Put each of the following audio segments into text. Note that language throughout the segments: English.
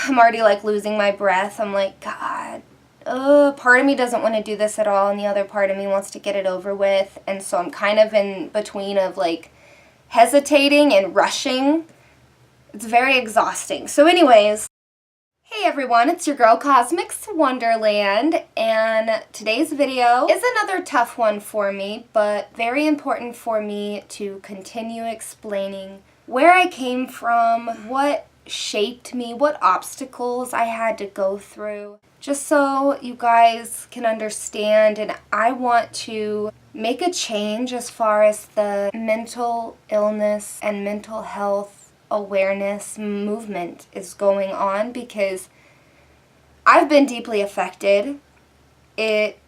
I'm already like losing my breath. I'm like, God, part of me doesn't want to do this at all, and the other part of me wants to get it over with. And so I'm kind of in between of like hesitating and rushing. It's very exhausting. So anyways, hey everyone, it's your girl Cosmix Wonderland, and today's video is another tough one for me, but very important for me to continue explaining where I came from, what shaped me, what obstacles I had to go through, just so you guys can understand. And I want to make a change as far as the mental illness and mental health awareness movement is going on, because I've been deeply affected. It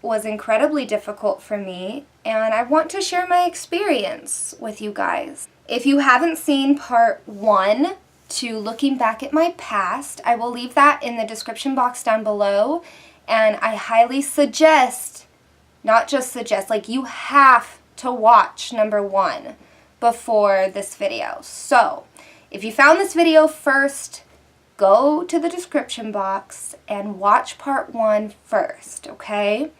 was incredibly difficult for me, and I want to share my experience with you guys. If you haven't seen part 1 to looking back at my past, I will leave that in the description box down below, and I highly suggest, not just suggest, like you have to watch number 1 before this video. So if you found this video first, go to the description box and watch part 1 first, okay?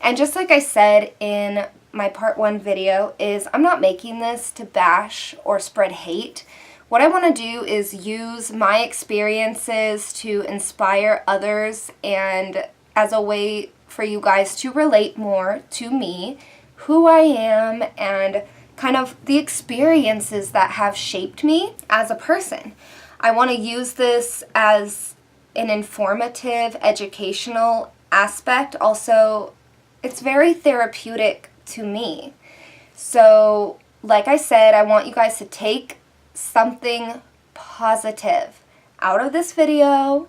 And just like I said in my part 1 video, is I'm not making this to bash or spread hate. What I want to do is use my experiences to inspire others, and as a way for you guys to relate more to me, who I am, and kind of the experiences that have shaped me as a person. I want to use this as an informative, educational aspect. Also, it's very therapeutic to me. So, like I said, I want you guys to take something positive out of this video,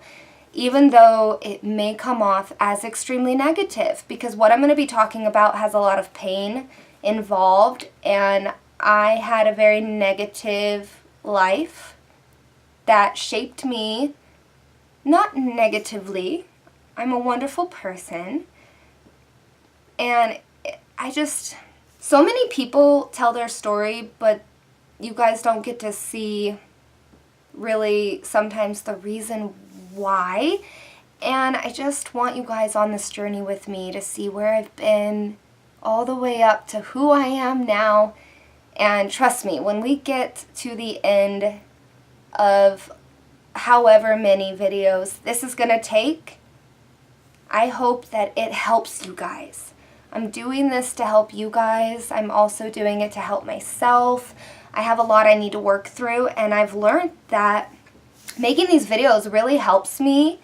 even though it may come off as extremely negative, because what I'm going to be talking about has a lot of pain involved, and I had a very negative life that shaped me, not negatively. I'm a wonderful person, and so many people tell their story, but you guys don't get to see really sometimes the reason why. And I just want you guys on this journey with me to see where I've been all the way up to who I am now. And trust me, when we get to the end of however many videos this is gonna take, I hope that it helps you guys. I'm doing this to help you guys. I'm also doing it to help myself. I have a lot I need to work through, and I've learned that making these videos really helps me.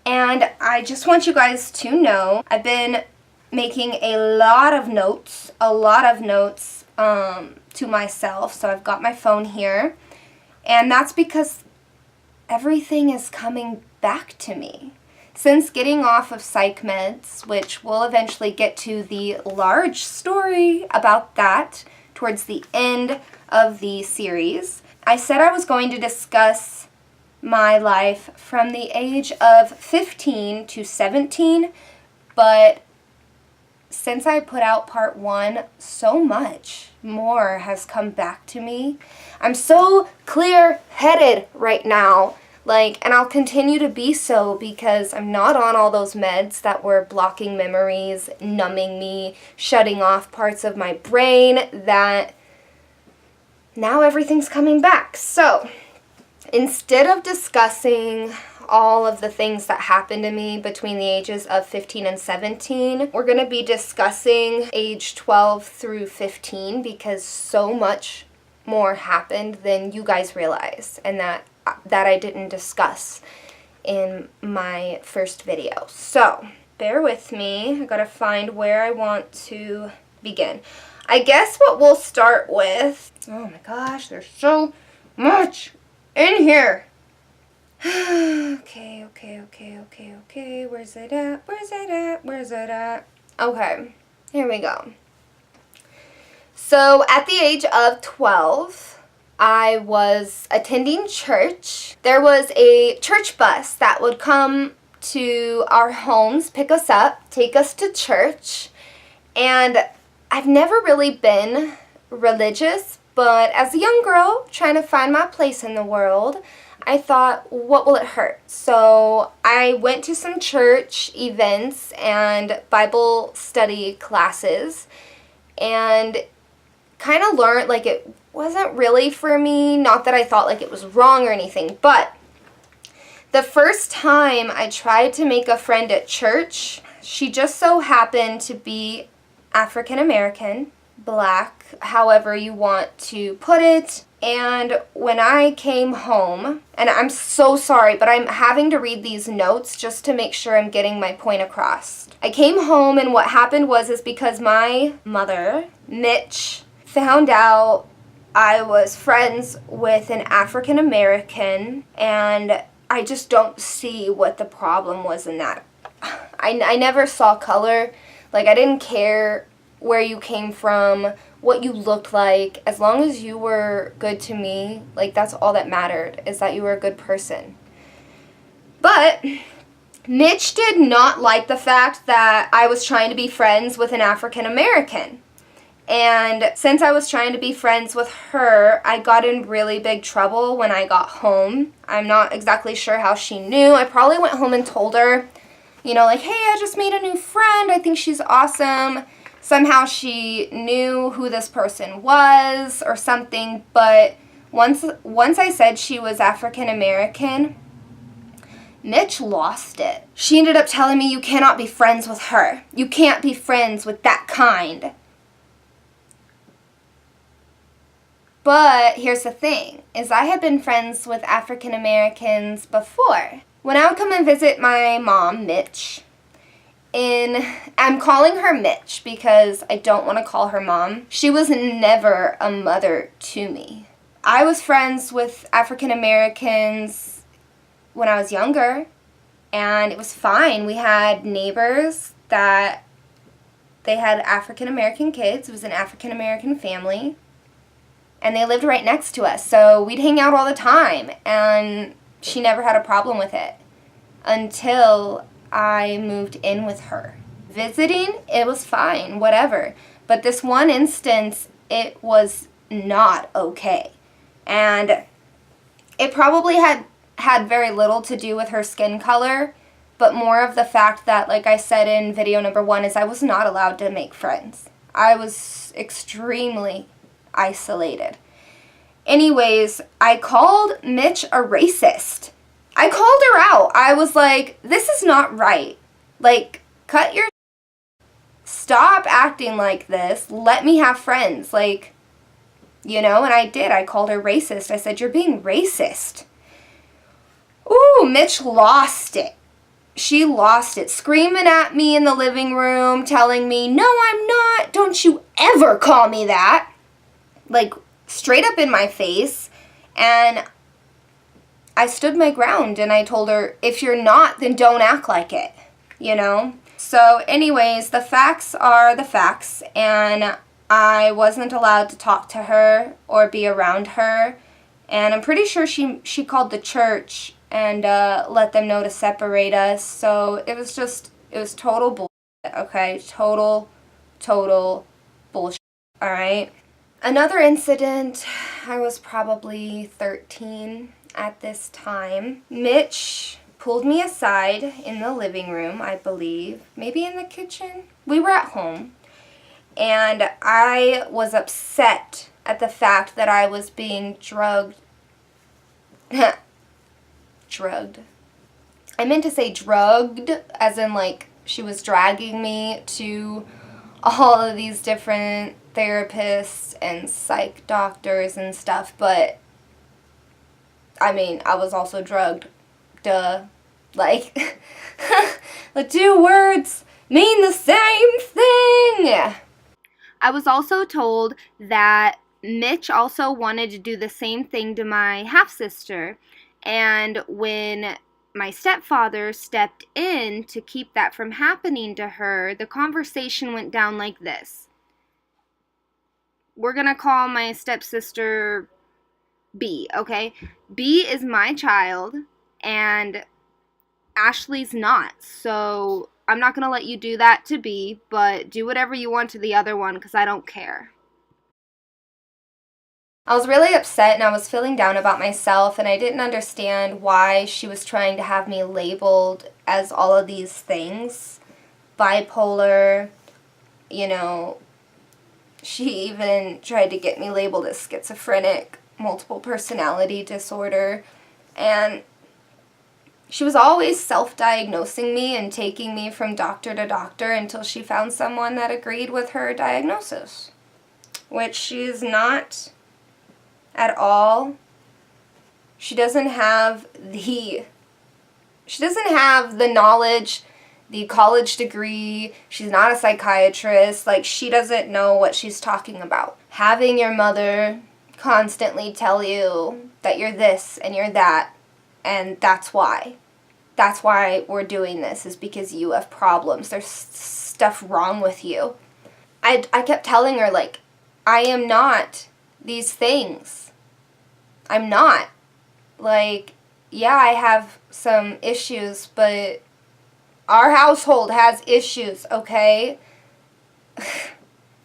And I just want you guys to know I've been making a lot of notes to myself. So I've got my phone here, and that's because everything is coming back to me. Since getting off of psych meds, which we'll eventually get to the large story about that towards the end of the series, I said I was going to discuss my life from the age of 15 to 17, but since I put out part 1, so much more has come back to me. I'm so clear-headed right now. And I'll continue to be so, because I'm not on all those meds that were blocking memories, numbing me, shutting off parts of my brain, that now everything's coming back. So instead of discussing all of the things that happened to me between the ages of 15 and 17, we're going to be discussing age 12 through 15, because so much more happened than you guys realize, and that I didn't discuss in my first video. So bear with me. I gotta find where I want to begin. I guess what we'll start with, oh my gosh, there's so much in here. Okay, where's it at? Okay, here we go. So at the age of 12, I was attending church. There was a church bus that would come to our homes, pick us up, take us to church. And I've never really been religious, but as a young girl trying to find my place in the world, I thought, what will it hurt? So I went to some church events and Bible study classes and kind of learned like it wasn't really for me. Not that I thought like it was wrong or anything, but the first time I tried to make a friend at church, she just so happened to be African American, black, however you want to put it. And when I came home, and I'm so sorry, but I'm having to read these notes just to make sure I'm getting my point across. I came home, and what happened is because my mother, Mitch, found out I was friends with an African American, and I just don't see what the problem was in that. I never saw color. Like, I didn't care where you came from, what you looked like. As long as you were good to me, like, that's all that mattered, is that you were a good person. But Mitch did not like the fact that I was trying to be friends with an African American. And since I was trying to be friends with her, I got in really big trouble when I got home. I'm not exactly sure how she knew. I probably went home and told her, you know, like, hey, I just made a new friend. I think she's awesome. Somehow she knew who this person was or something. But once I said she was African American, Mitch lost it. She ended up telling me, you cannot be friends with her. You can't be friends with that kind. But here's the thing, is I had been friends with African Americans before. When I would come and visit my mom, Mitch, I'm calling her Mitch because I don't want to call her mom. She was never a mother to me. I was friends with African Americans when I was younger, and it was fine. We had neighbors that they had African American kids. It was an African American family. And they lived right next to us, so we'd hang out all the time, and she never had a problem with it until I moved in with her. Visiting, it was fine, whatever. But this one instance, it was not okay. And it probably had very little to do with her skin color, but more of the fact that, like I said in video number 1, is I was not allowed to make friends. I was extremely isolated. Anyways, I called Mitch a racist. I called her out. I was like, this is not right. Like, cut your... Stop acting like this. Let me have friends. Like, you know, and I did. I called her racist. I said, you're being racist. Ooh, Mitch lost it. She lost it, screaming at me in the living room, telling me, no, I'm not. Don't you ever call me that. Like, straight up in my face. And I stood my ground and I told her, if you're not, then don't act like it, you know? So anyways, the facts are the facts, and I wasn't allowed to talk to her or be around her. And I'm pretty sure she called the church and let them know to separate us. So it was total bullshit, okay? Total bullshit, all right? Another incident, I was probably 13 at this time. Mitch pulled me aside in the living room, I believe, maybe in the kitchen. We were at home, and I was upset at the fact that I was being drugged. Drugged. I meant to say drugged, as in like she was dragging me to all of these different therapists and psych doctors and stuff, but I mean, I was also drugged. Duh. Like, the two words mean the same thing. I was also told that Mitch also wanted to do the same thing to my half-sister, and when my stepfather stepped in to keep that from happening to her, the conversation went down like this. We're gonna call my stepsister B, okay? B is my child, and Ashley's not, so I'm not gonna let you do that to B, but do whatever you want to the other one, because I don't care. I was really upset and I was feeling down about myself, and I didn't understand why she was trying to have me labeled as all of these things. Bipolar, you know, she even tried to get me labeled as schizophrenic, multiple personality disorder, and she was always self-diagnosing me and taking me from doctor to doctor until she found someone that agreed with her diagnosis, which she is not at all. She doesn't have the knowledge, the college degree. She's not a psychiatrist. Like, she doesn't know what she's talking about. Having your mother constantly tell you that you're this and you're that, and that's why we're doing this, is because you have problems. There's stuff wrong with you. I kept telling her, like, I am not these things. I'm not. Like, yeah, I have some issues, but our household has issues, okay?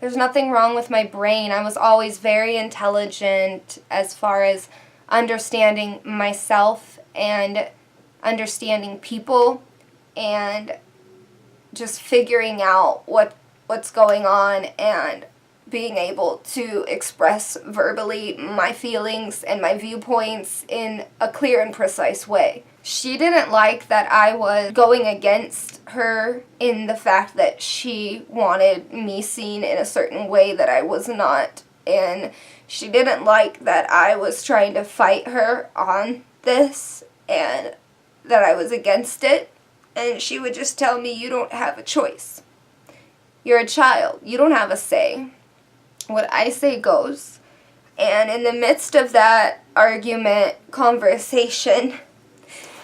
There's nothing wrong with my brain. I was always very intelligent as far as understanding myself and understanding people and just figuring out what's going on and being able to express verbally my feelings and my viewpoints in a clear and precise way. She didn't like that I was going against her in the fact that she wanted me seen in a certain way that I was not, and she didn't like that I was trying to fight her on this and that I was against it, and she would just tell me, you don't have a choice. You're a child. You don't have a say. What I say goes. And in the midst of that argument, conversation,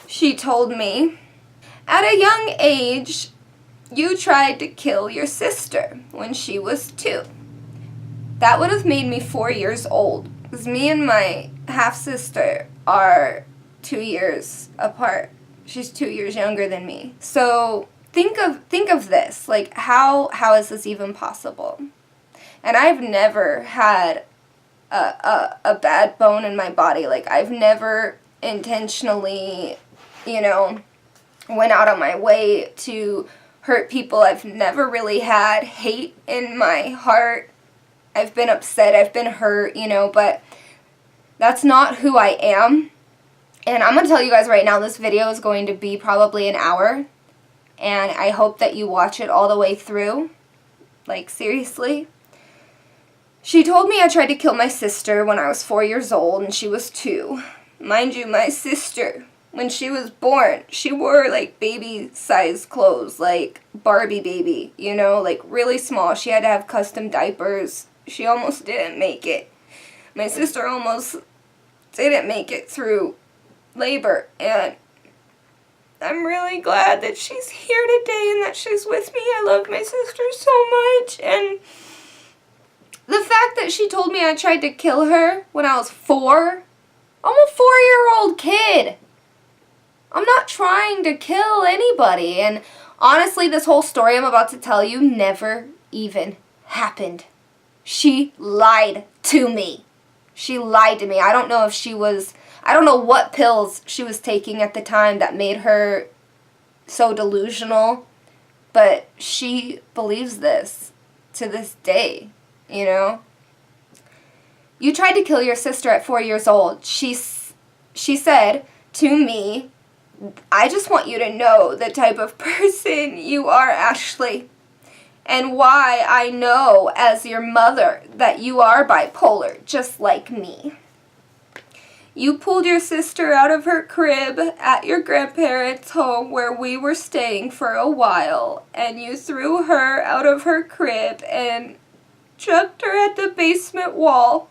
she told me, at a young age, you tried to kill your sister when she was 2. That would have made me 4 years old, because me and my half-sister are 2 years apart. She's 2 years younger than me. So think of this. Like, how is this even possible? And I've never had a bad bone in my body. Like, I've never intentionally, went out of my way to hurt people. I've never really had hate in my heart. I've been upset, I've been hurt, but that's not who I am. And I'm going to tell you guys right now, this video is going to be probably an hour. And I hope that you watch it all the way through. Like, seriously. She told me I tried to kill my sister when I was 4 years old and she was 2. Mind you, my sister, when she was born, she wore, like, baby-sized clothes, like Barbie baby, like really small. She had to have custom diapers. She almost didn't make it. My sister almost didn't make it through labor, and I'm really glad that she's here today and that she's with me. I love my sister so much, and the fact that she told me I tried to kill her when I was 4, I'm a 4-year-old kid. I'm not trying to kill anybody, and honestly, this whole story I'm about to tell you never even happened. She lied to me. She lied to me. I don't know what pills she was taking at the time that made her so delusional, but she believes this to this day, You tried to kill your sister at 4 years old. She said to me, I just want you to know the type of person you are, Ashley, and why I know as your mother that you are bipolar, just like me. You pulled your sister out of her crib at your grandparents' home where we were staying for a while, and you threw her out of her crib and chucked her at the basement wall.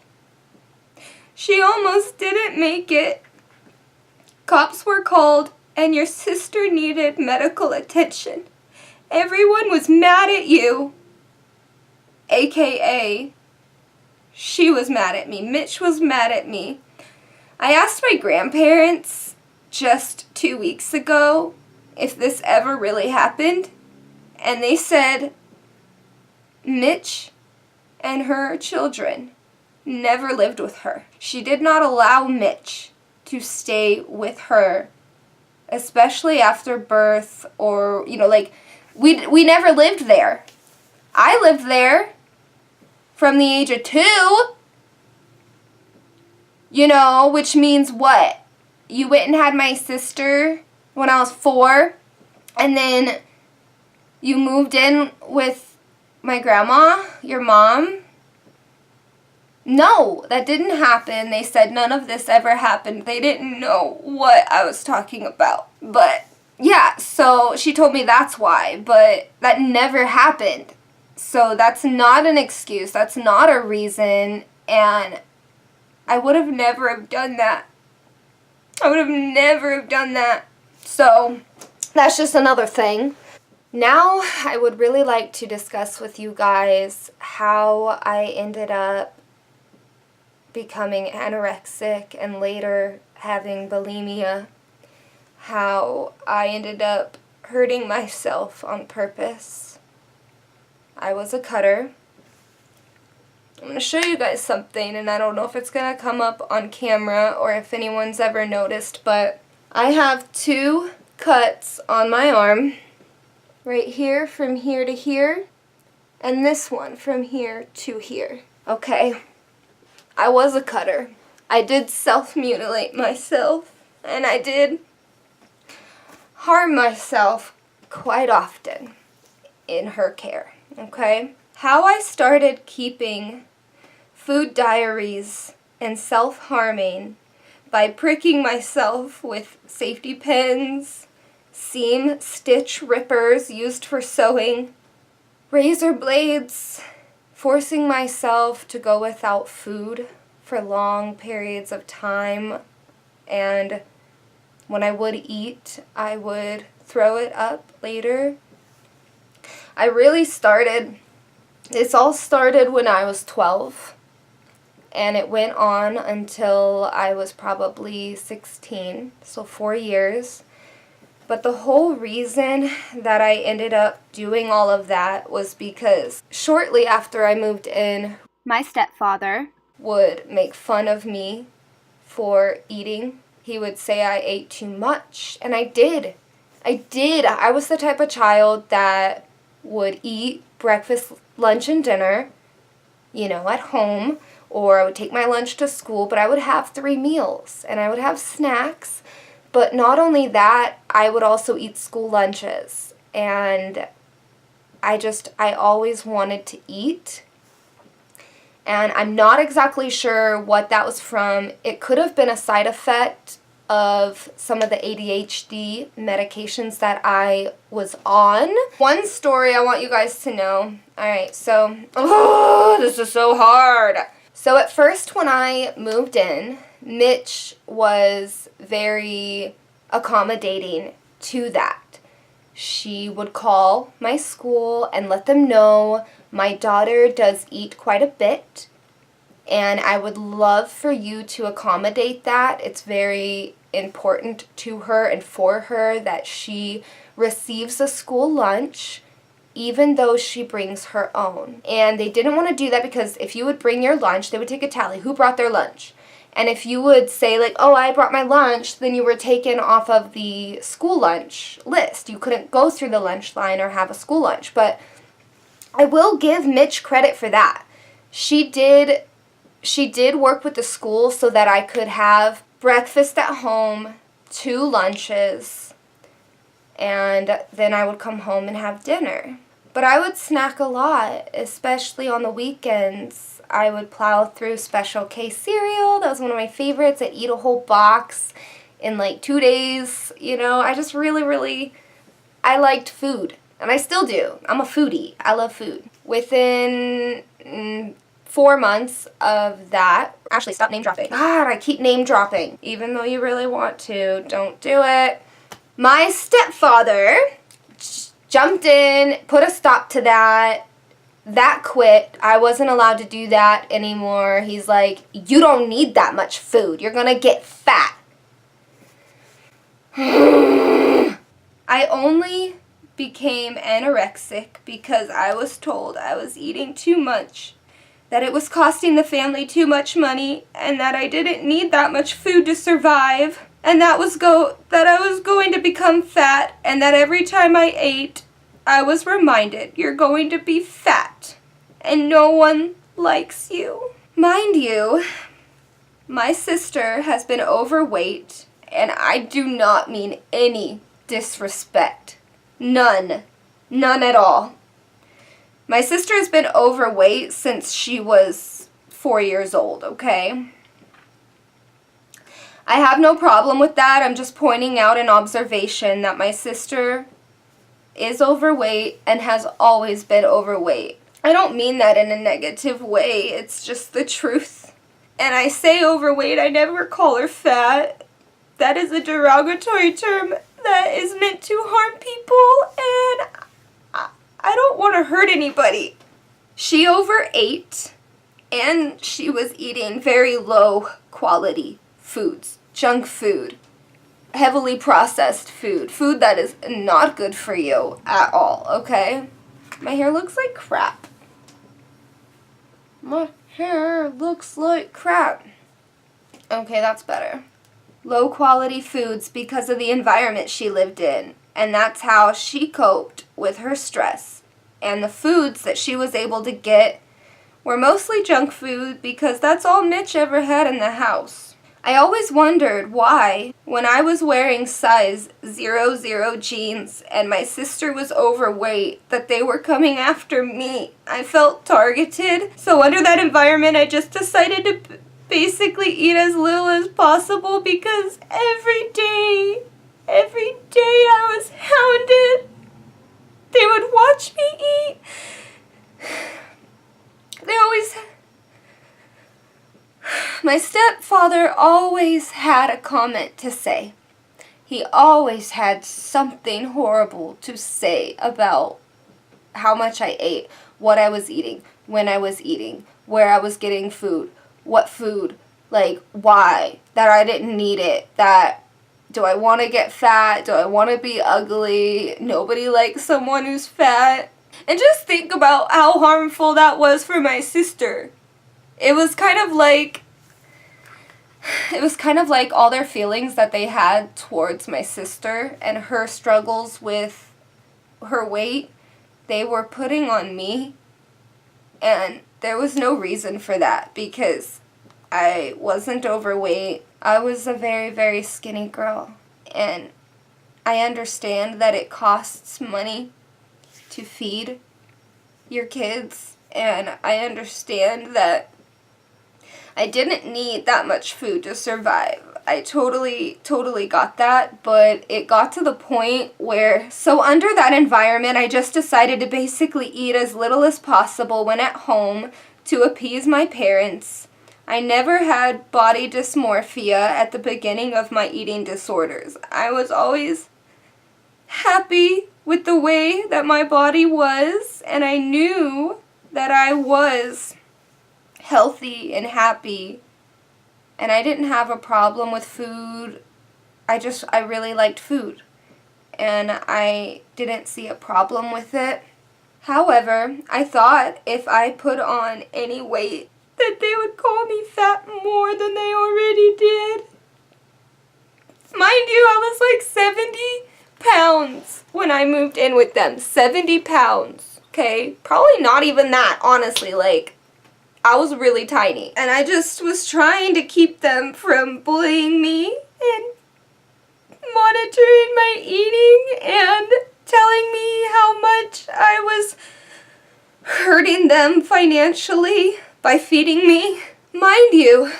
She almost didn't make it. Cops were called, and your sister needed medical attention. Everyone was mad at you, aka she was mad at me. Mitch was mad at me. I asked my grandparents just 2 weeks ago if this ever really happened, and they said Mitch and her children never lived with her. She did not allow Mitch to stay with her, especially after birth, or, you know, like, we never lived there. I lived there from the age of 2, you know, which means what? You went and had my sister when I was 4, and then you moved in with my grandma, your mom. No, that didn't happen. They said none of this ever happened. They didn't know what I was talking about. But yeah, so she told me that's why, but that never happened. So that's not an excuse. That's not a reason, and I would have never have done that. I would have never have done that. So that's just another thing. Now I would really like to discuss with you guys how I ended up becoming anorexic and later having bulimia. How I ended up hurting myself on purpose. I was a cutter. I'm going to show you guys something, and I don't know if it's going to come up on camera or if anyone's ever noticed, but I have 2 cuts on my arm. Right here, from here to here, and this one from here to here. Okay, I was a cutter. I did self-mutilate myself, and I did harm myself quite often in her care, okay? How I started keeping food diaries and self-harming by pricking myself with safety pins, seam stitch rippers used for sewing, razor blades, forcing myself to go without food for long periods of time, and when I would eat, I would throw it up later. This all started when I was 12, and it went on until I was probably 16, so 4 years. But the whole reason that I ended up doing all of that was because shortly after I moved in, my stepfather would make fun of me for eating. He would say I ate too much, and I did. I was the type of child that would eat breakfast, lunch, and dinner, you know, at home, or I would take my lunch to school, but I would have 3 meals, and I would have snacks. But not only that, I would also eat school lunches, and I always wanted to eat, and I'm not exactly sure what that was from. It could have been a side effect of some of the ADHD medications that I was on. One story I want you guys to know. Alright, so, this is so hard. So at first when I moved in, Mitch was very accommodating to that. She would call my school and let them know my daughter does eat quite a bit, and I would love for you to accommodate that. It's very important to her and for her that she receives a school lunch even though she brings her own. And they didn't want to do that because if you would bring your lunch, they would take a tally who brought their lunch. And if you would say, like, oh, I brought my lunch, then you were taken off of the school lunch list. You couldn't go through the lunch line or have a school lunch. But I will give Mitch credit for that. She did work with the school so that I could have breakfast at home, 2 lunches, and then I would come home and have dinner. But I would snack a lot, especially on the weekends. I would plow through Special K cereal. That was one of my favorites. I'd eat a whole box in like 2 days. You know, I just really, I liked food. And I still do. I'm a foodie. I love food. Within 4 months of that... Ashley, stop name dropping. God, I keep name dropping. Even though you really want to, don't do it. My stepfather jumped in, put a stop to that. That quit. I wasn't allowed to do that anymore. He's like, you don't need that much food. You're gonna get fat. I only became anorexic because I was told I was eating too much that it was costing the family too much money, and that I didn't need that much food to survive, and that I was going to become fat, and that every time I ate, I was reminded, you're going to be fat, and no one likes you. Mind you, my sister has been overweight, and I do not mean any disrespect. None. None at all. My sister has been overweight since she was 4 years old, okay? I have no problem with that. I'm just pointing out an observation that my sister is overweight and has always been overweight. I don't mean that in a negative way. It's just the truth. And I say overweight, I never call her fat. That is a derogatory term that is meant to harm people, and I don't want to hurt anybody. She overate, and she was eating very low quality foods, junk food, heavily processed food that is not good for you at all, okay? My hair looks like crap. My hair looks like crap. Okay, that's better. Low quality foods because of the environment she lived in, and that's how she coped with her stress. And the foods that she was able to get were mostly junk food because that's all Mitch ever had in the house. I always wondered why, when I was wearing size 00 jeans and my sister was overweight, that they were coming after me. I felt targeted, so under that environment I just decided to basically eat as little as possible because every day I was hounded. They would watch me eat. My stepfather always had a comment to say. He always had something horrible to say about how much I ate, what I was eating, when I was eating, where I was getting food, what food, like why, that I didn't need it, that do I want to get fat, do I want to be ugly, nobody likes someone who's fat. And just think about how harmful that was for my sister. It was kind of like all their feelings that they had towards my sister and her struggles with her weight, they were putting on me, and there was no reason for that because I wasn't overweight. I was a very, very skinny girl, and I understand that it costs money to feed your kids, and I understand that I didn't need that much food to survive. I totally got that, but it got to the point where, so under that environment, I just decided to basically eat as little as possible when at home to appease my parents. I never had body dysmorphia at the beginning of my eating disorders. I was always happy with the way that my body was, and I knew that I was healthy and happy, and I didn't have a problem with food. I really liked food, and I didn't see a problem with it. However, I thought if I put on any weight that they would call me fat more than they already did. Mind you, I was like 70 pounds when I moved in with them. 70 pounds, okay? Probably not even that, honestly. Like, I was really tiny. And I just was trying to keep them from bullying me and monitoring my eating and telling me how much I was hurting them financially by feeding me. Mind you,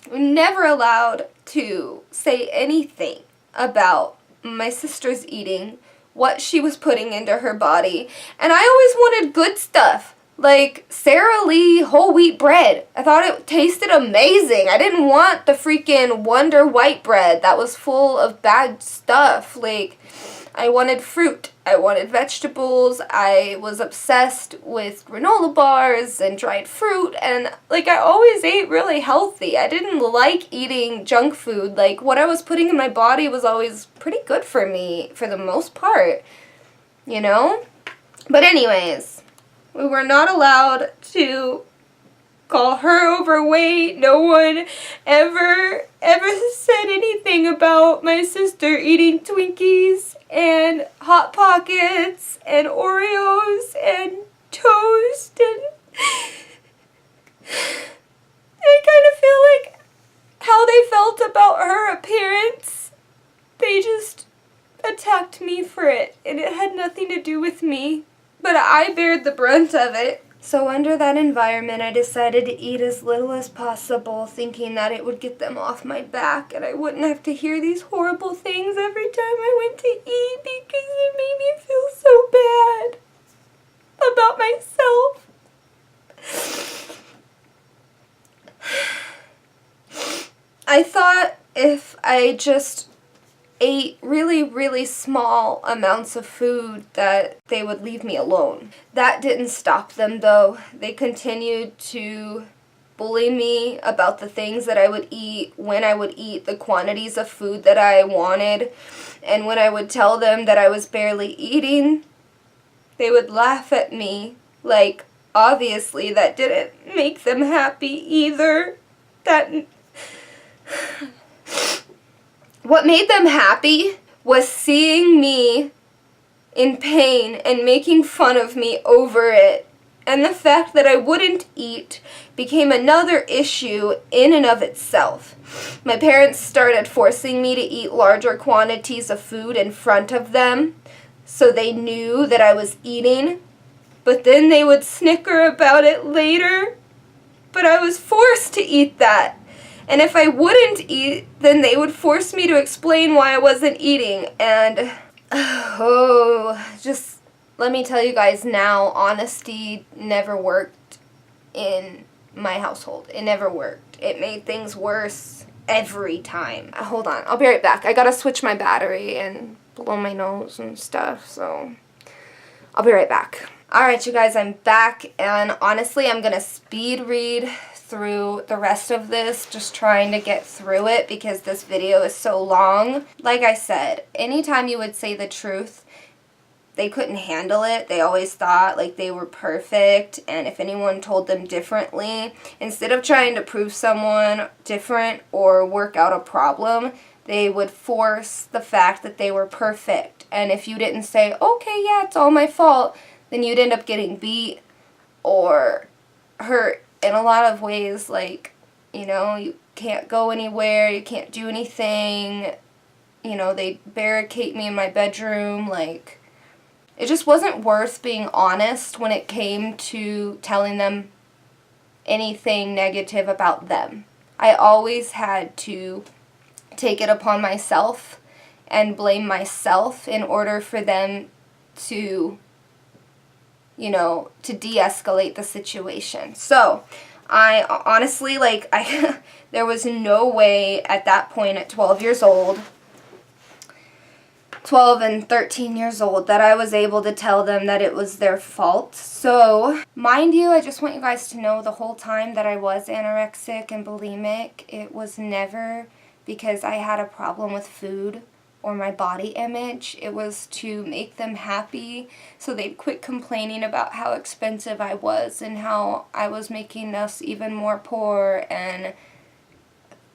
we're never allowed to say anything about my sister's eating, what she was putting into her body, and I always wanted good stuff, like Sara Lee whole wheat bread. I thought it tasted amazing. I didn't want the freaking Wonder white bread that was full of bad stuff. Like, I wanted fruit, I wanted vegetables, I was obsessed with granola bars and dried fruit, and like I always ate really healthy. I didn't like eating junk food. Like, what I was putting in my body was always pretty good for me for the most part, you know? But anyways, We were not allowed to call her overweight. No one ever said anything about my sister eating Twinkies and Hot Pockets and Oreos and toast, and I kind of feel like how they felt about her appearance, they just attacked me for it, and it had nothing to do with me, but I bared the brunt of it. So under that environment, I decided to eat as little as possible, thinking that it would get them off my back and I wouldn't have to hear these horrible things every time I went to eat, because it made me feel so bad about myself. I thought if I just ate really, really small amounts of food that they would leave me alone. That didn't stop them, though. They continued to bully me about the things that I would eat, when I would eat, the quantities of food that I wanted, and when I would tell them that I was barely eating, they would laugh at me. Like, obviously that didn't make them happy either. What made them happy was seeing me in pain and making fun of me over it. And the fact that I wouldn't eat became another issue in and of itself. My parents started forcing me to eat larger quantities of food in front of them, so they knew that I was eating. But then they would snicker about it later. But I was forced to eat that. And if I wouldn't eat, then they would force me to explain why I wasn't eating. And, just let me tell you guys now, honesty never worked in my household. It never worked. It made things worse every time. Hold on, I'll be right back. I gotta switch my battery and blow my nose and stuff, so I'll be right back. Alright, you guys, I'm back, and honestly, I'm gonna speed read through the rest of this, just trying to get through it because this video is so long. Like I said, anytime you would say the truth, they couldn't handle it. They always thought like they were perfect, and if anyone told them differently, instead of trying to prove someone different or work out a problem, they would force the fact that they were perfect. And if you didn't say, okay, yeah, it's all my fault, then you'd end up getting beat or hurt in a lot of ways. Like, you know, you can't go anywhere, you can't do anything, you know, they barricade me in my bedroom. Like, it just wasn't worth being honest when it came to telling them anything negative about them. I always had to take it upon myself and blame myself in order for them to, you know, to de-escalate the situation. So, I honestly, like, there was no way at that point at 12 and 13 years old that I was able to tell them that it was their fault. So, mind you, I just want you guys to know the whole time that I was anorexic and bulimic, it was never because I had a problem with food or my body image. It was to make them happy so they'd quit complaining about how expensive I was and how I was making us even more poor, and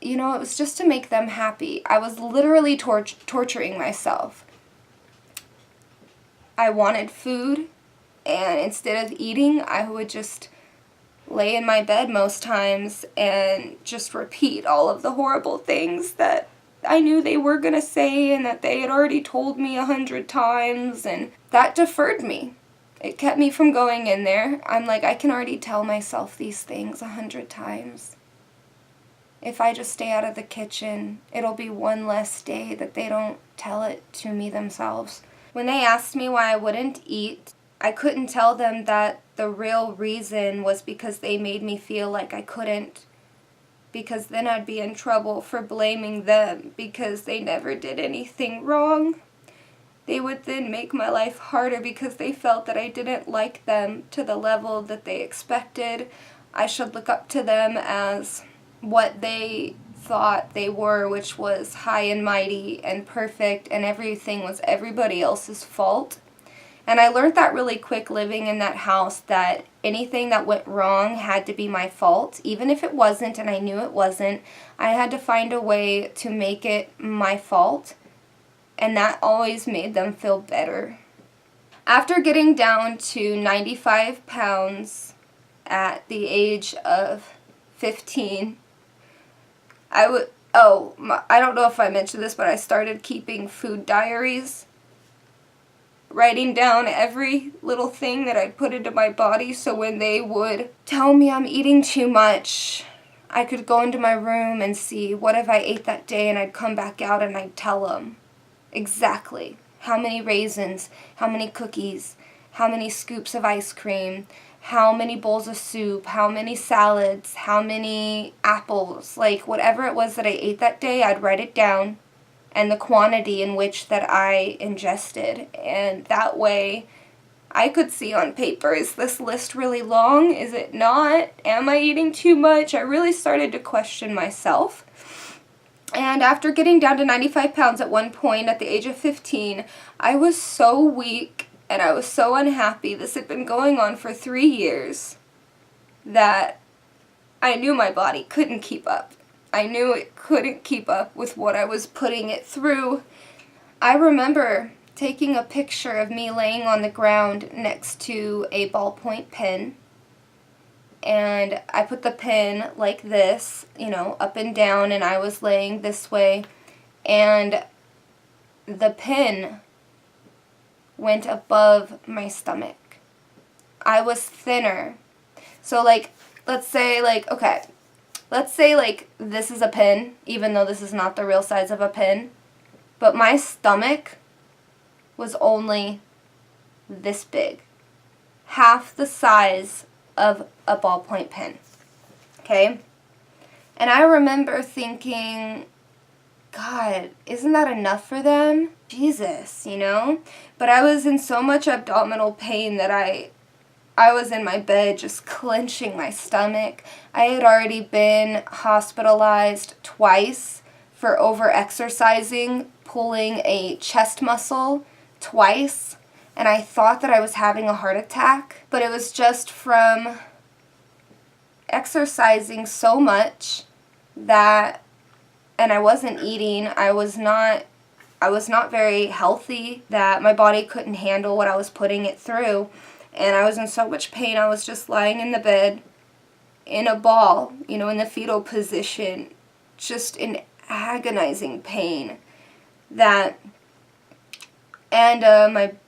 you know, it was just to make them happy. I was literally torturing myself. I wanted food, and instead of eating, I would just lay in my bed most times and just repeat all of the horrible things that I knew they were going to say and that they had already told me 100 times, and that deferred me. It kept me from going in there. I'm like, I can already tell myself these things 100 times. If I just stay out of the kitchen, it'll be one less day that they don't tell it to me themselves. When they asked me why I wouldn't eat, I couldn't tell them that the real reason was because they made me feel like I couldn't, because then I'd be in trouble for blaming them because they never did anything wrong. They would then make my life harder because they felt that I didn't like them to the level that they expected. I should look up to them as what they thought they were, which was high and mighty and perfect, and everything was everybody else's fault. And I learned that really quick living in that house, that anything that went wrong had to be my fault. Even if it wasn't, and I knew it wasn't, I had to find a way to make it my fault. And that always made them feel better. After getting down to 95 pounds at the age of 15, I don't know if I mentioned this, but I started keeping food diaries, writing down every little thing that I put into my body, so when they would tell me I'm eating too much, I could go into my room and see what if I ate that day, and I'd come back out and I'd tell them exactly how many raisins, how many cookies, how many scoops of ice cream, how many bowls of soup, how many salads, how many apples, like whatever it was that I ate that day, I'd write it down, and the quantity in which that I ingested. And that way I could see on paper, is this list really long? Is it not? Am I eating too much? I really started to question myself. And after getting down to 95 pounds at one point at the age of 15, I was so weak and I was so unhappy. This had been going on for 3 years that I knew my body couldn't keep up. I knew it couldn't keep up with what I was putting it through. I remember taking a picture of me laying on the ground next to a ballpoint pen, and I put the pen like this, up and down, and I was laying this way, and the pen went above my stomach. I was thinner. So let's say this is a pin, even though this is not the real size of a pin, but my stomach was only this big, half the size of a ballpoint pen, okay? And I remember thinking, God, isn't that enough for them? Jesus, But I was in so much abdominal pain that I was in my bed just clenching my stomach. I had already been hospitalized twice for over-exercising, pulling a chest muscle twice, and I thought that I was having a heart attack, but it was just from exercising so much that, and I wasn't eating, I was not very healthy, that my body couldn't handle what I was putting it through. And I was in so much pain, I was just lying in the bed in a ball, in the fetal position, just in agonizing pain. My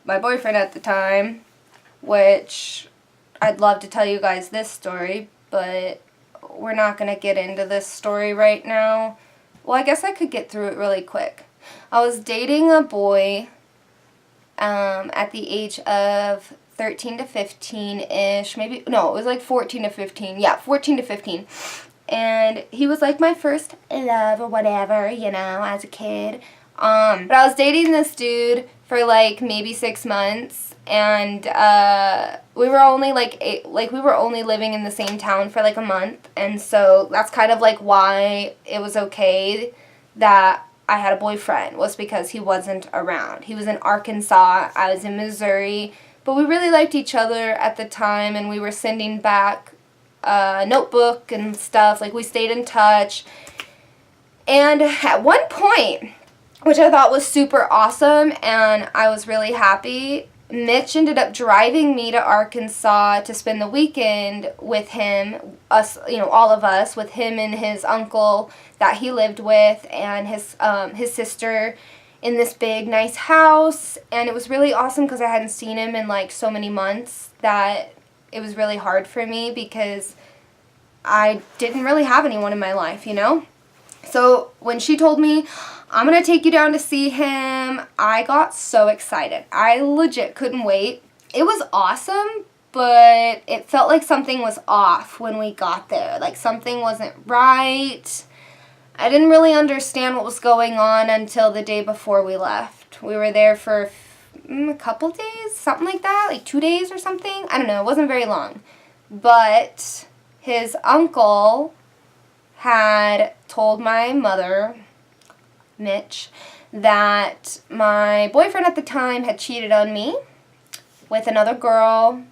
boyfriend at the time, which I'd love to tell you guys this story, but we're not going to get into this story right now. Well, I guess I could get through it really quick. I was dating a boy at the age of 13 to 15-ish, maybe, no, it was 14 to 15, 14 to 15, and he was my first love or whatever, as a kid, but I was dating this dude for maybe 6 months, and we were only we were only living in the same town for a month, and so that's kind of why it was okay that I had a boyfriend, was because he wasn't around. He was in Arkansas, I was in Missouri, but we really liked each other at the time, and we were sending back a notebook and stuff. We stayed in touch. And at one point, which I thought was super awesome, and I was really happy, Mitch ended up driving me to Arkansas to spend the weekend with him, all of us, with him and his uncle that he lived with, and his sister, in this big, nice house. And it was really awesome because I hadn't seen him in so many months that it was really hard for me because I didn't really have anyone in my life, So when she told me, I'm going to take you down to see him, I got so excited. I legit couldn't wait. It was awesome, but it felt like something was off when we got there. Something wasn't right. I didn't really understand what was going on until the day before we left. We were there for a couple days, something like that, 2 days or something. I don't know, it wasn't very long. But his uncle had told my mother, Mitch, that my boyfriend at the time had cheated on me, with another girl,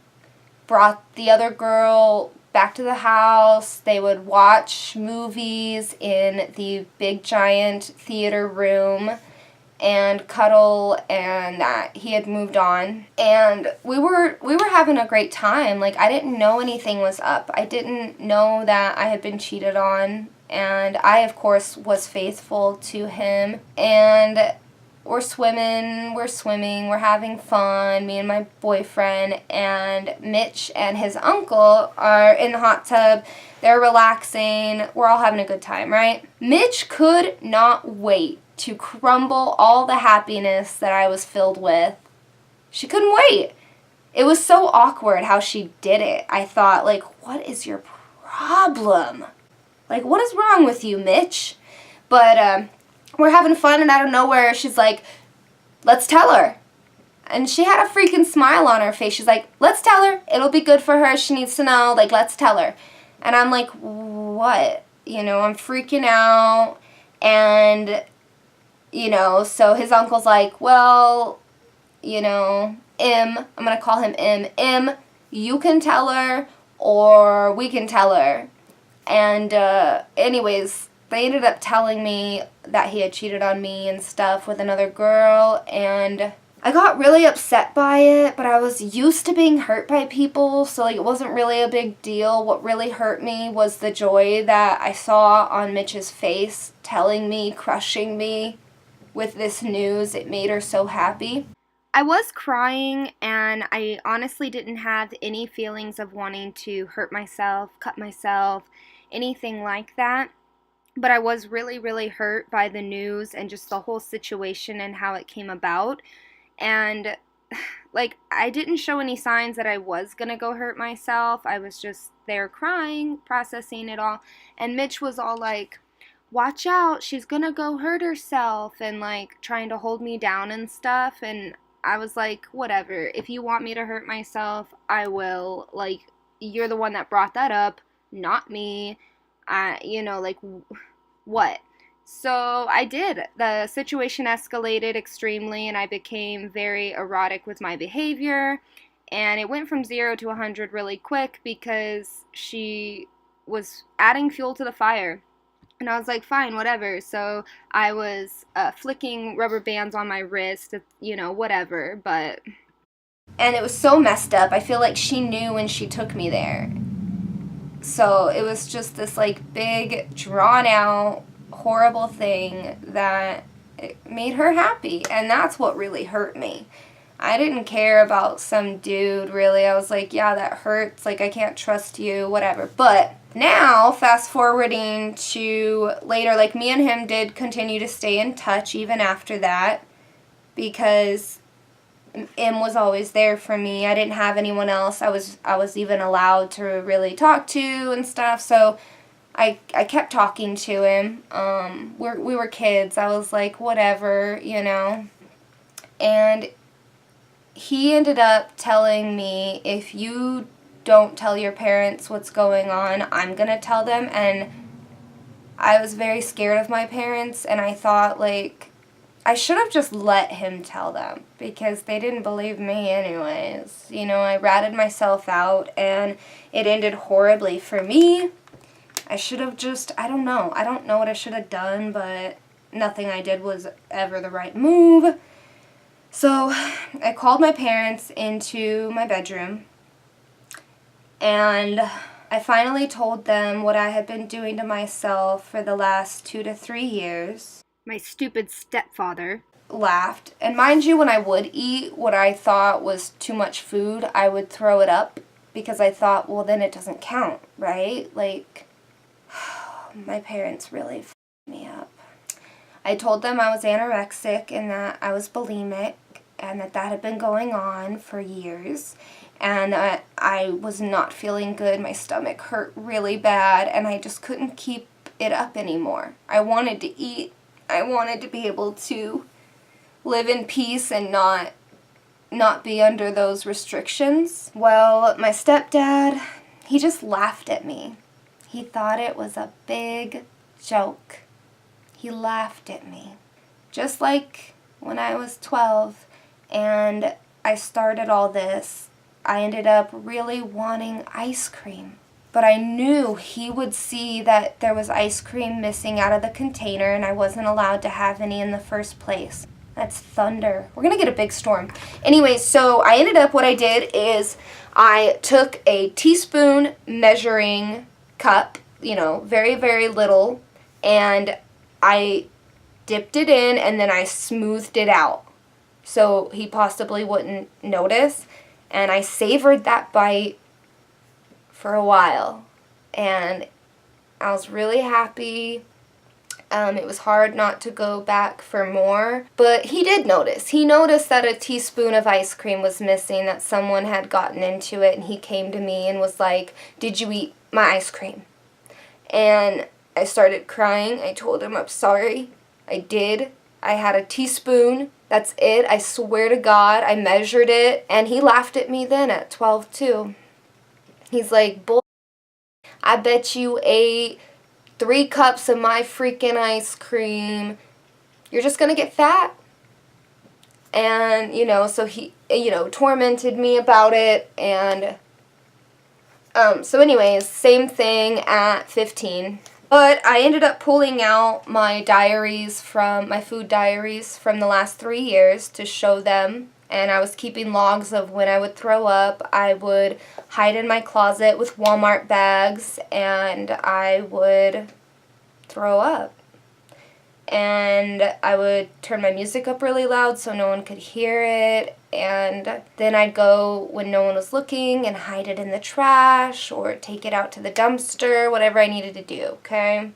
brought the other girl back to the house. They would watch movies in the big giant theater room and cuddle, and that he had moved on. And we were having a great time. Like, I didn't know anything was up. I didn't know that I had been cheated on, and I, of course, was faithful to him. And we're swimming, we're having fun, me and my boyfriend, and Mitch and his uncle are in the hot tub. They're relaxing. We're all having a good time, right? Mitch could not wait to crumble all the happiness that I was filled with. She couldn't wait. It was so awkward how she did it. I thought, like, what is your problem? Like, what is wrong with you, Mitch? But we're having fun, and out of nowhere, she's like, let's tell her. And she had a freaking smile on her face. She's like, let's tell her. It'll be good for her. She needs to know. Like, let's tell her. And I'm like, what? You know, I'm freaking out. And, you know, so his uncle's like, well, you know, I'm going to call him M, you can tell her, or we can tell her. And anyways, they ended up telling me that he had cheated on me and stuff with another girl, and I got really upset by it, but I was used to being hurt by people, so like it wasn't really a big deal. What really hurt me was the joy that I saw on Mitch's face, telling me, crushing me with this news. It made her so happy. I was crying, and I honestly didn't have any feelings of wanting to hurt myself, cut myself, anything like that. But I was really, really hurt by the news and just the whole situation and how it came about. And, like, I didn't show any signs that I was going to go hurt myself. I was just there crying, processing it all. And Mitch was all like, watch out, she's going to go hurt herself, and, like, trying to hold me down and stuff. And I was like, whatever. If you want me to hurt myself, I will. Like, you're the one that brought that up, not me. You know, like, what? So I did. The situation escalated extremely, and I became very erotic with my behavior, and it went from 0 to 100 really quick because she was adding fuel to the fire. And I was like, fine, whatever. So I was flicking rubber bands on my wrist, you know, whatever, but... And it was so messed up. I feel like she knew when she took me there. So it was just this, like, big, drawn-out, horrible thing that it made her happy. And that's what really hurt me. I didn't care about some dude, really. I was like, yeah, that hurts. Like, I can't trust you, whatever. But now, fast forwarding to later, like, me and him did continue to stay in touch even after that, because M was always there for me. I didn't have anyone else I was even allowed to really talk to and stuff, so I kept talking to him. We were kids. I was like, whatever, you know. And he ended up telling me, if you don't tell your parents what's going on, I'm gonna tell them. And I was very scared of my parents, and I thought, like, I should have just let him tell them, because they didn't believe me anyways. You know, I ratted myself out, and it ended horribly for me. I should have just, I don't know what I should have done, but nothing I did was ever the right move. So I called my parents into my bedroom, and I finally told them what I had been doing to myself for the last 2 to 3 years. My stupid stepfather laughed. And mind you, when I would eat what I thought was too much food, I would throw it up, because I thought, well, then it doesn't count, right? Like, my parents really f***ed me up. I told them I was anorexic and that I was bulimic, and that had been going on for years, and that I was not feeling good. My stomach hurt really bad, and I just couldn't keep it up anymore. I wanted to eat. I wanted to be able to live in peace and not be under those restrictions. Well, my stepdad, he just laughed at me. He thought it was a big joke. He laughed at me. Just like when I was 12 and I started all this, I ended up really wanting ice cream. But I knew he would see that there was ice cream missing out of the container and I wasn't allowed to have any in the first place. That's thunder. We're gonna get a big storm. Anyway, so I ended up, what I did is I took a teaspoon measuring cup, you know, very, very little, and I dipped it in and then I smoothed it out so he possibly wouldn't notice. And I savored that bite for a while, and I was really happy. It was hard not to go back for more, but he did notice. He noticed that a teaspoon of ice cream was missing, that someone had gotten into it, and he came to me and was like, "Did you eat my ice cream?" And I started crying. I told him I'm sorry. I did. I had a teaspoon. That's it. I swear to God, I measured it, and he laughed at me then at 12 too. He's like, "Boy, I bet you ate 3 cups of my freaking ice cream. You're just gonna get fat." And, you know, so he, you know, tormented me about it. And, so anyways, same thing at 15. But I ended up pulling out my diaries from, my food diaries from the last 3 years to show them. And I was keeping logs of when I would throw up. I would hide in my closet with Walmart bags and I would throw up. And I would turn my music up really loud so no one could hear it. And then I'd go when no one was looking and hide it in the trash or take it out to the dumpster, whatever I needed to do, okay?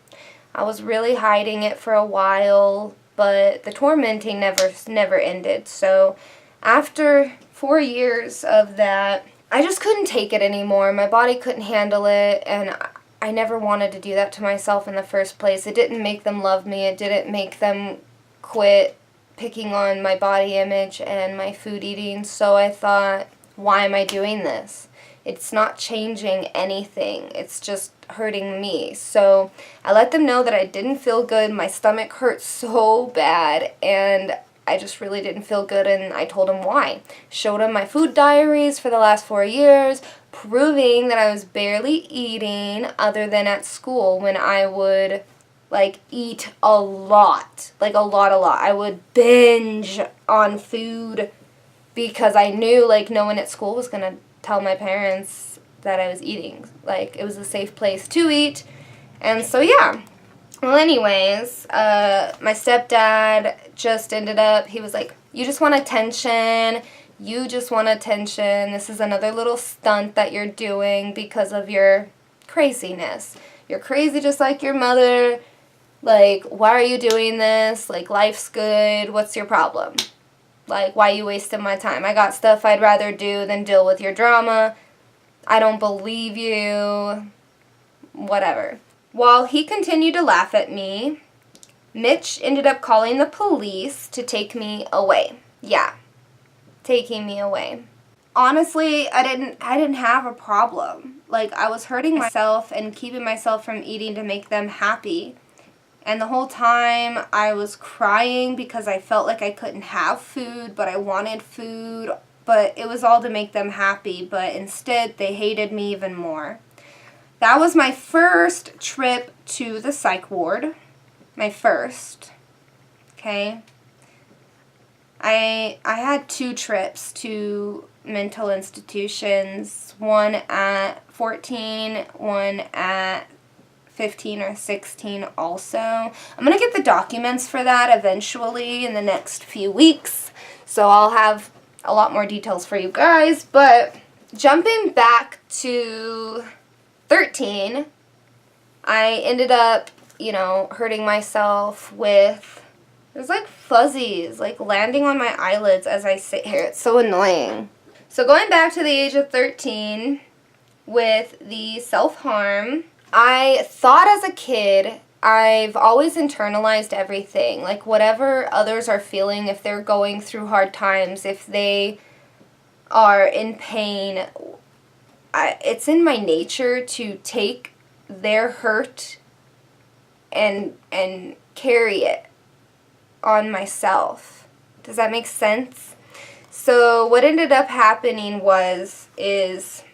I was really hiding it for a while, but the tormenting never ended. So after 4 years of that, I just couldn't take it anymore. My body couldn't handle it, and I never wanted to do that to myself in the first place. It didn't make them love me. It didn't make them quit picking on my body image and my food eating. So I thought, why am I doing this? It's not changing anything. It's just hurting me. So I let them know that I didn't feel good. My stomach hurt so bad, and I just really didn't feel good, and I told him why. Showed him my food diaries for the last 4 years, proving that I was barely eating other than at school when I would, like, eat a lot. Like, a lot. I would binge on food because I knew, like, no one at school was going to tell my parents that I was eating. Like, it was a safe place to eat. And so, yeah. Well, anyways, my stepdad just ended up, he was like, "You just want attention. You just want attention. This is another little stunt that you're doing because of your craziness. You're crazy just like your mother. Like, why are you doing this? Like, life's good. What's your problem? Like, why are you wasting my time? I got stuff I'd rather do than deal with your drama. I don't believe you." Whatever. While he continued to laugh at me, Mitch ended up calling the police to take me away. Yeah, taking me away. Honestly, I didn't have a problem. Like, I was hurting myself and keeping myself from eating to make them happy. And the whole time I was crying because I felt like I couldn't have food, but I wanted food. But it was all to make them happy, but instead they hated me even more. That was my first trip to the psych ward. My first. Okay. I had 2 trips to mental institutions. One at 14, one at 15 or 16 also. I'm going to get the documents for that eventually in the next few weeks. So I'll have a lot more details for you guys. But jumping back to 13, I ended up, you know, hurting myself with, there's like fuzzies, like landing on my eyelids as I sit here. It's so annoying. So going back to the age of 13 with the self-harm, I thought as a kid, I've always internalized everything. Like, whatever others are feeling, if they're going through hard times, if they are in pain, it's in my nature to take their hurt and carry it on myself. Does that make sense? So what ended up happening is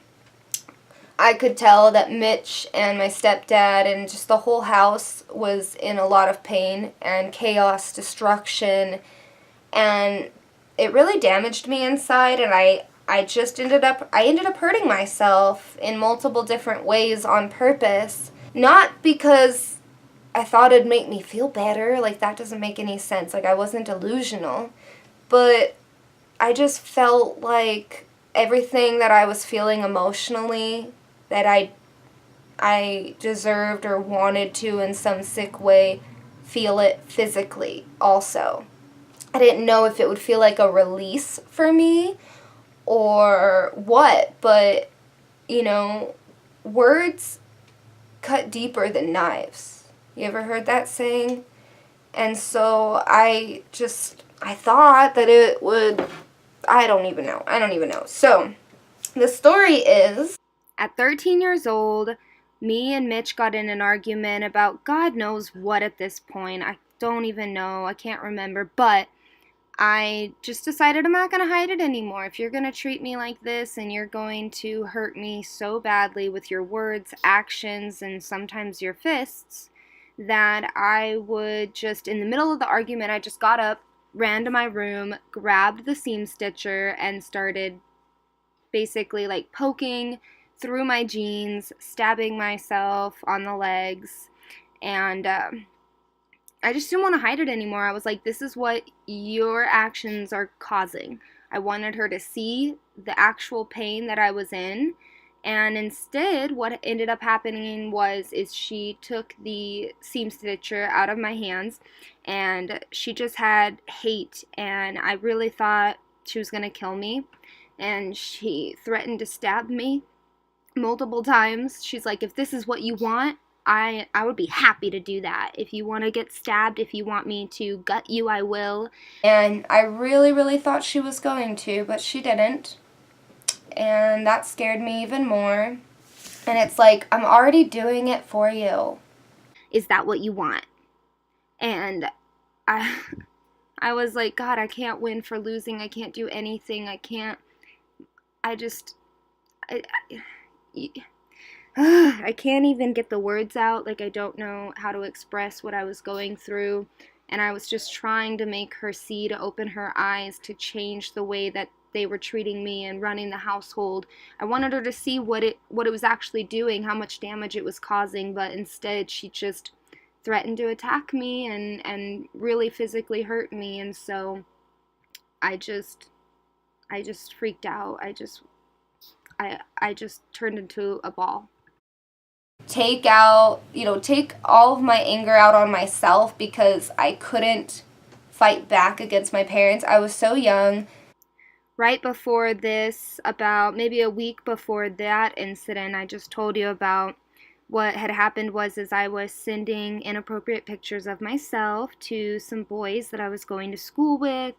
I could tell that Mitch and my stepdad and just the whole house was in a lot of pain and chaos, destruction, and it really damaged me inside, and I just ended up hurting myself in multiple different ways on purpose. Not because I thought it'd make me feel better, like that doesn't make any sense. Like I wasn't delusional, but I just felt like everything that I was feeling emotionally that I deserved or wanted to in some sick way feel it physically also. I didn't know if it would feel like a release for me or what, but you know, words cut deeper than knives. You ever heard that saying? And so I thought that it would, I don't even know. So the story is, at 13 years old, me and Mitch got in an argument about God knows what at this point. I don't even know. I can't remember. But I just decided I'm not going to hide it anymore. If you're going to treat me like this and you're going to hurt me so badly with your words, actions, and sometimes your fists, that I would just, in the middle of the argument, I just got up, ran to my room, grabbed the seam stitcher, and started basically like poking through my jeans, stabbing myself on the legs, and I just didn't want to hide it anymore. I was like, this is what your actions are causing. I wanted her to see the actual pain that I was in. And instead, what ended up happening is she took the seam stitcher out of my hands and she just had hate. And I really thought she was going to kill me. And she threatened to stab me multiple times. She's like, if this is what you want, I would be happy to do that. If you want to get stabbed, if you want me to gut you, I will. And I really, really thought she was going to, but she didn't. And that scared me even more. And it's like, I'm already doing it for you. Is that what you want? And I I was like, God, I can't win for losing. I can't do anything. I just I, I can't even get the words out. Like, I don't know how to express what I was going through. And I was just trying to make her see, to open her eyes, to change the way that they were treating me and running the household. I wanted her to see what it was actually doing, how much damage it was causing, but instead she just threatened to attack me and really physically hurt me. And so I just freaked out. I just turned into a ball. Take all of my anger out on myself because I couldn't fight back against my parents. I was so young. Right before this, about maybe a week before that incident I just told you about, what had happened was I was sending inappropriate pictures of myself to some boys that I was going to school with.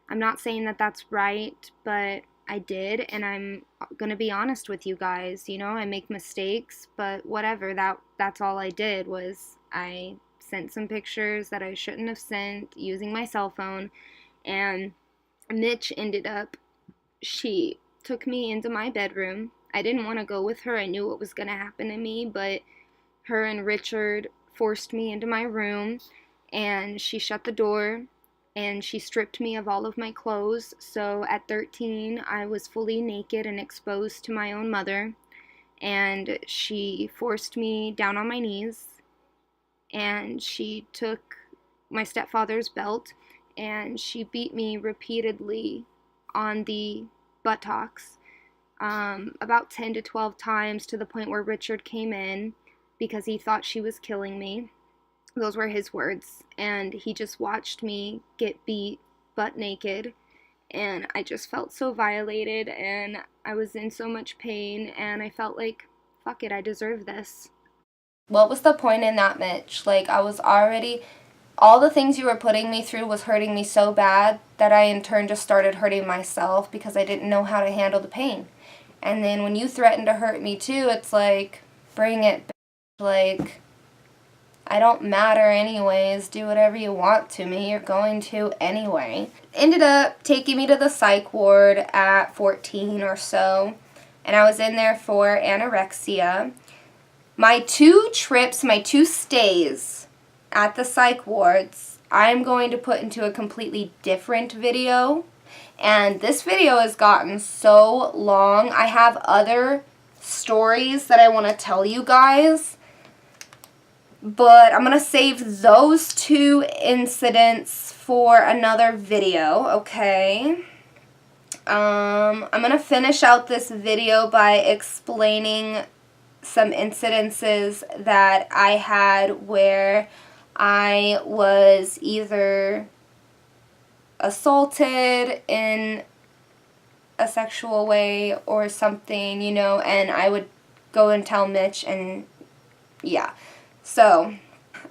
I'm not saying that that's right, but I did, and I'm going to be honest with you guys. You know, I make mistakes, but whatever. That's all I did was I sent some pictures that I shouldn't have sent using my cell phone, and Mitch she took me into my bedroom. I didn't want to go with her. I knew what was going to happen to me, but her and Richard forced me into my room, and she shut the door, and she stripped me of all of my clothes. So at 13, I was fully naked and exposed to my own mother, and she forced me down on my knees, and she took my stepfather's belt, and she beat me repeatedly on the buttocks, about 10 to 12 times, to the point where Richard came in because he thought she was killing me. Those were his words. And he just watched me get beat butt naked. And I just felt so violated, and I was in so much pain, and I felt like, fuck it, I deserve this. What was the point in that, Mitch? Like, I was already, all the things you were putting me through was hurting me so bad that I in turn just started hurting myself because I didn't know how to handle the pain. And then when you threatened to hurt me too, it's like, bring it, like, I don't matter anyways. Do whatever you want to me. You're going to anyway. Ended up taking me to the psych ward at 14 or so. And I was in there for anorexia. My 2 trips, my 2 stays at the psych wards, I'm going to put into a completely different video. And this video has gotten so long. I have other stories that I want to tell you guys. But I'm going to save those 2 incidents for another video, okay? I'm going to finish out this video by explaining some incidences that I had where I was either assaulted in a sexual way or something, you know, and I would go and tell Mitch, and yeah. So,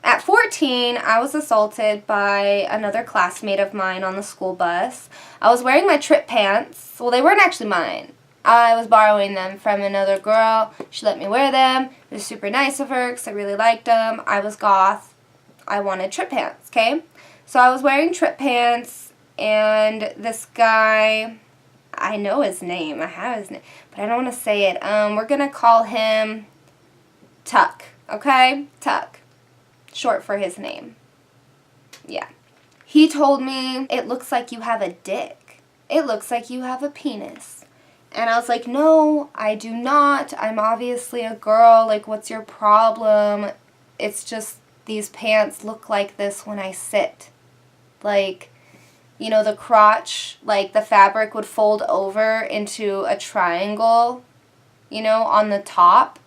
at 14, I was assaulted by another classmate of mine on the school bus. I was wearing my trip pants. Well, they weren't actually mine. I was borrowing them from another girl. She let me wear them. It was super nice of her because I really liked them. I was goth. I wanted trip pants, okay? So I was wearing trip pants, and this guy, I know his name. I have his name, but I don't want to say it. We're going to call him Tuck. Okay? Tuck. Short for his name. Yeah. He told me, it looks like you have a dick. It looks like you have a penis. And I was like, no, I do not. I'm obviously a girl. Like, what's your problem? It's just these pants look like this when I sit. Like, you know, the crotch, like the fabric would fold over into a triangle, you know, on the top.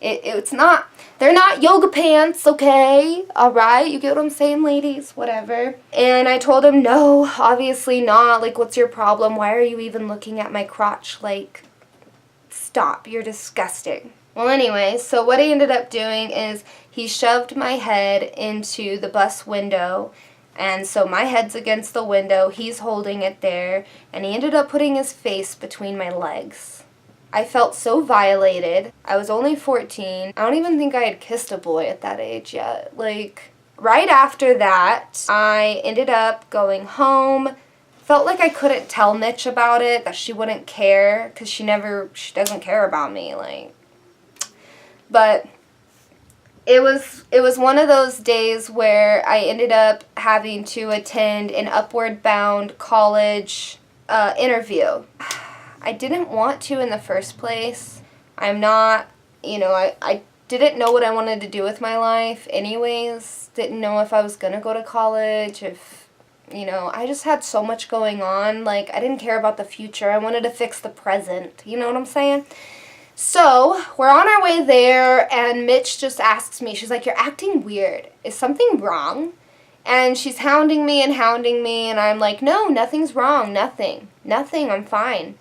It's not, they're not yoga pants, okay? Alright, you get what I'm saying, ladies? Whatever. And I told him, no, obviously not. Like, what's your problem? Why are you even looking at my crotch? Like, stop. You're disgusting. Well, anyway, so what he ended up doing is he shoved my head into the bus window. And so my head's against the window. He's holding it there. And he ended up putting his face between my legs. I felt so violated. I was only 14. I don't even think I had kissed a boy at that age yet. Like, right after that, I ended up going home. Felt like I couldn't tell Mitch about it, that she wouldn't care, because she doesn't care about me, like. But it was one of those days where I ended up having to attend an Upward Bound college interview. I didn't want to in the first place. I'm not, you know, I didn't know what I wanted to do with my life anyways. Didn't know if I was going to go to college, if, you know, I just had so much going on. Like, I didn't care about the future. I wanted to fix the present. You know what I'm saying? So, we're on our way there, and Mitch just asks me, she's like, you're acting weird. Is something wrong? And she's hounding me, and I'm like, no, nothing's wrong. Nothing, I'm fine.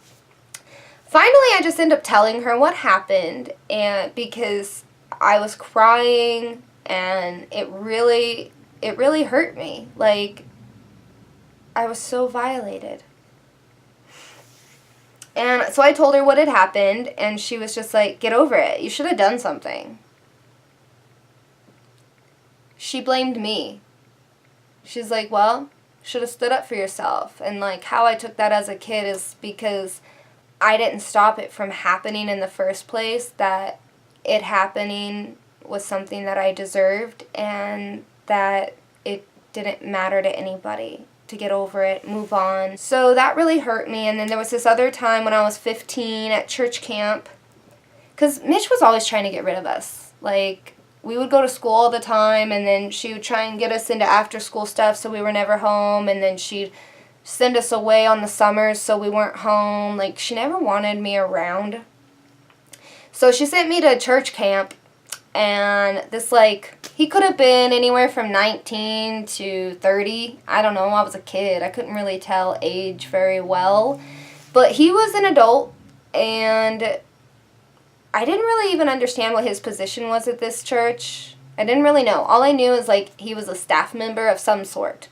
Finally, I just end up telling her what happened, and because I was crying, and it really hurt me. Like, I was so violated. And so I told her what had happened, and she was just like, get over it. You should have done something. She blamed me. She's like, well, should have stood up for yourself. And, like, how I took that as a kid is because I didn't stop it from happening in the first place, that it happening was something that I deserved, and that it didn't matter to anybody to get over it, move on. So that really hurt me. And then there was this other time when I was 15 at church camp, because Mitch was always trying to get rid of us. Like, we would go to school all the time, and then she would try and get us into after-school stuff so we were never home, and then she'd send us away on the summers so we weren't home. Like, she never wanted me around. So she sent me to church camp, and this, like, he could have been anywhere from 19 to 30. I don't know. I was a kid. I couldn't really tell age very well. But he was an adult, and I didn't really even understand what his position was at this church. I didn't really know. All I knew is, like, he was a staff member of some sort.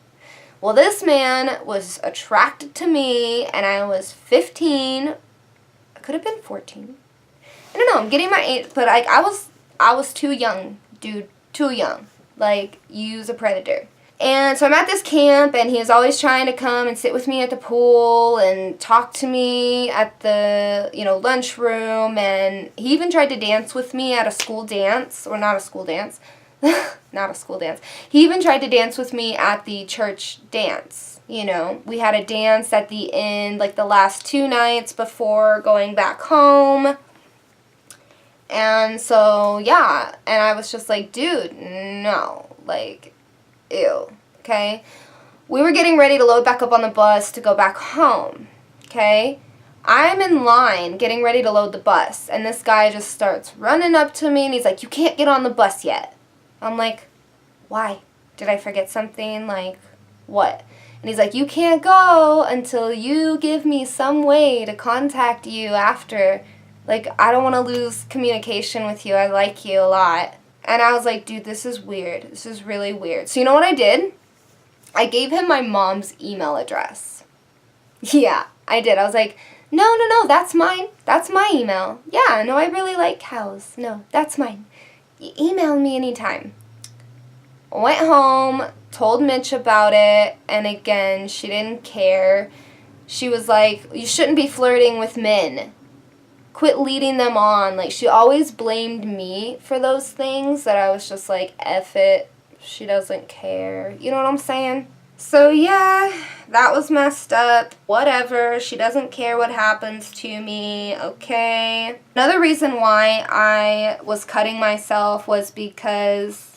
Well, this man was attracted to me, and I was 15. I could have been 14. I don't know. I'm getting my age, but I was too young, dude, Too young. Like, you's a predator. And so I'm at this camp, and he was always trying to come and sit with me at the pool and talk to me at the, lunchroom. And he even tried to dance with me at a school dance, or not a school dance. Not a school dance. He even tried to dance with me at the church dance. We had a dance at the end, like the last 2 nights before going back home. And so, yeah. And I was just like, dude, no. Like, ew, okay? We were getting ready to load back up on the bus to go back home, okay? I'm in line getting ready to load the bus, and this guy just starts running up to me, and he's like, you can't get on the bus yet. I'm like, why? Did I forget something? Like, what? And he's like, you can't go until you give me some way to contact you after. Like, I don't want to lose communication with you. I like you a lot. And I was like, dude, this is weird. This is really weird. So you know what I did? I gave him my mom's email address. Yeah, I did. I was like, no, that's mine. That's my email. Yeah, no, I really like cows. No, that's mine. Email me anytime. Went home, told Mitch about it, and again, she didn't care. She was like, you shouldn't be flirting with men. Quit leading them on. Like, she always blamed me for those things that I was just like, F it. She doesn't care. You know what I'm saying? So, yeah, that was messed up. Whatever. She doesn't care what happens to me. Okay. Another reason why I was cutting myself was because...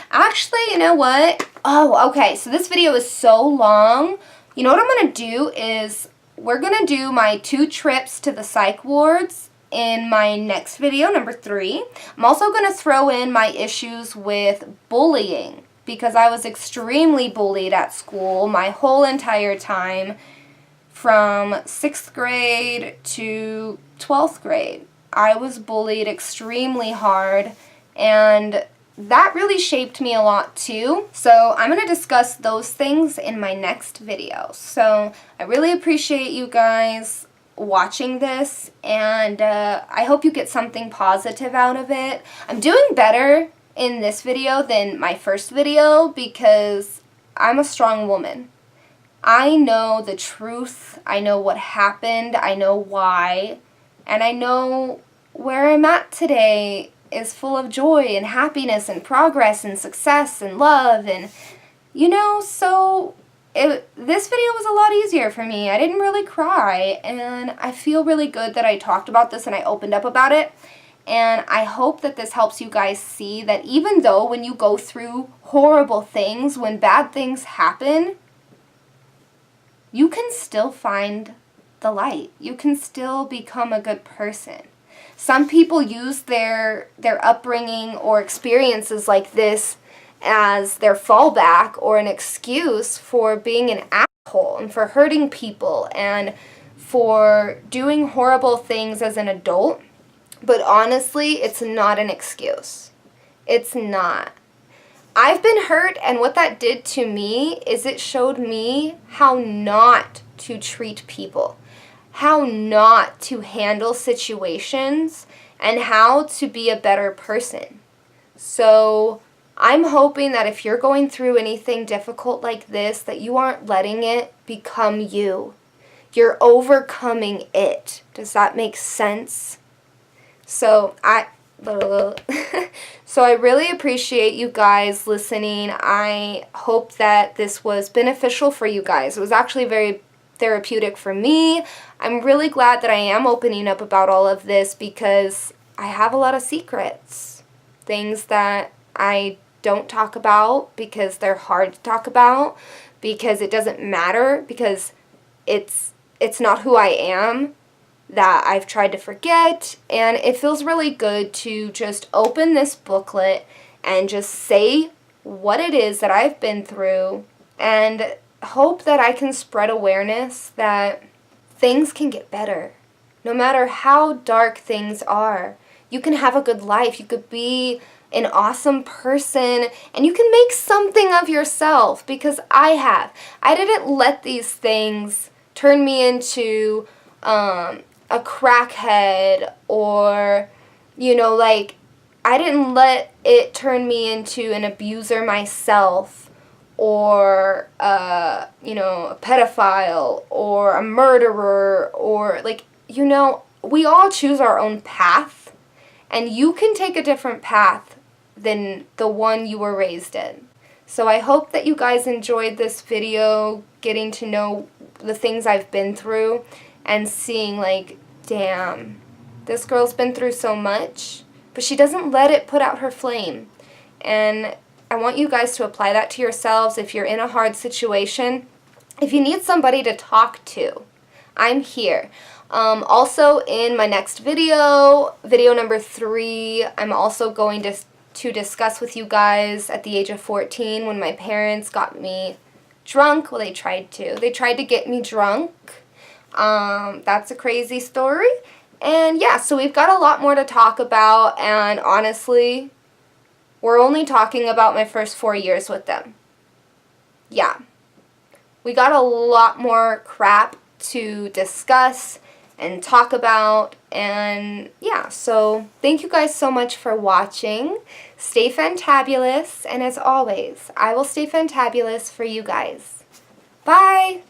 Actually, you know what? Oh, okay. So this video is so long. You know what I'm going to do is... We're going to do my 2 trips to the psych wards in my next video, number 3. I'm also going to throw in my issues with bullying because I was extremely bullied at school my whole entire time from 6th grade to 12th grade. I was bullied extremely hard, and that really shaped me a lot too. So I'm going to discuss those things in my next video. So I really appreciate you guys watching this, and I hope you get something positive out of it. I'm doing better in this video than my first video because I'm a strong woman. I know the truth. I know what happened. I know why. And I know where I'm at today is full of joy and happiness and progress and success and love, and so this video was a lot easier for me. I didn't really cry, and I feel really good that I talked about this and I opened up about it. And I hope that this helps you guys see that even though when you go through horrible things, when bad things happen, you can still find the light. You can still become a good person. Some people use their upbringing or experiences like this as their fallback or an excuse for being an asshole and for hurting people and for doing horrible things as an adult. But honestly, it's not an excuse. It's not. I've been hurt, and what that did to me is it showed me how not to treat people, how not to handle situations, and how to be a better person. So I'm hoping that if you're going through anything difficult like this, that you aren't letting it become you. You're overcoming it. Does that make sense? So I really appreciate you guys listening. I hope that this was beneficial for you guys. It was actually very therapeutic for me. I'm really glad that I am opening up about all of this because I have a lot of secrets. Things that I don't talk about because they're hard to talk about, because it doesn't matter, because it's not who I am, that I've tried to forget. And it feels really good to just open this booklet and just say what it is that I've been through and hope that I can spread awareness that things can get better. No matter how dark things are, you can have a good life. You could be an awesome person, and you can make something of yourself, because I have. I didn't let these things turn me into a crackhead or, I didn't let it turn me into an abuser myself, or a pedophile, or a murderer, or like, we all choose our own path, and you can take a different path than the one you were raised in. So I hope that you guys enjoyed this video, getting to know the things I've been through and seeing like, damn, this girl's been through so much, but she doesn't let it put out her flame. And I want you guys to apply that to yourselves if you're in a hard situation. If you need somebody to talk to, I'm here. Also, in my next video number 3, I'm also going to discuss with you guys at the age of 14 when my parents got me drunk. Well, they tried to get me drunk. That's a crazy story. And yeah, so we've got a lot more to talk about, and honestly, we're only talking about my first 4 years with them. Yeah. We got a lot more crap to discuss and talk about, and yeah, so thank you guys so much for watching. Stay fantabulous, and as always, I will stay fantabulous for you guys. Bye!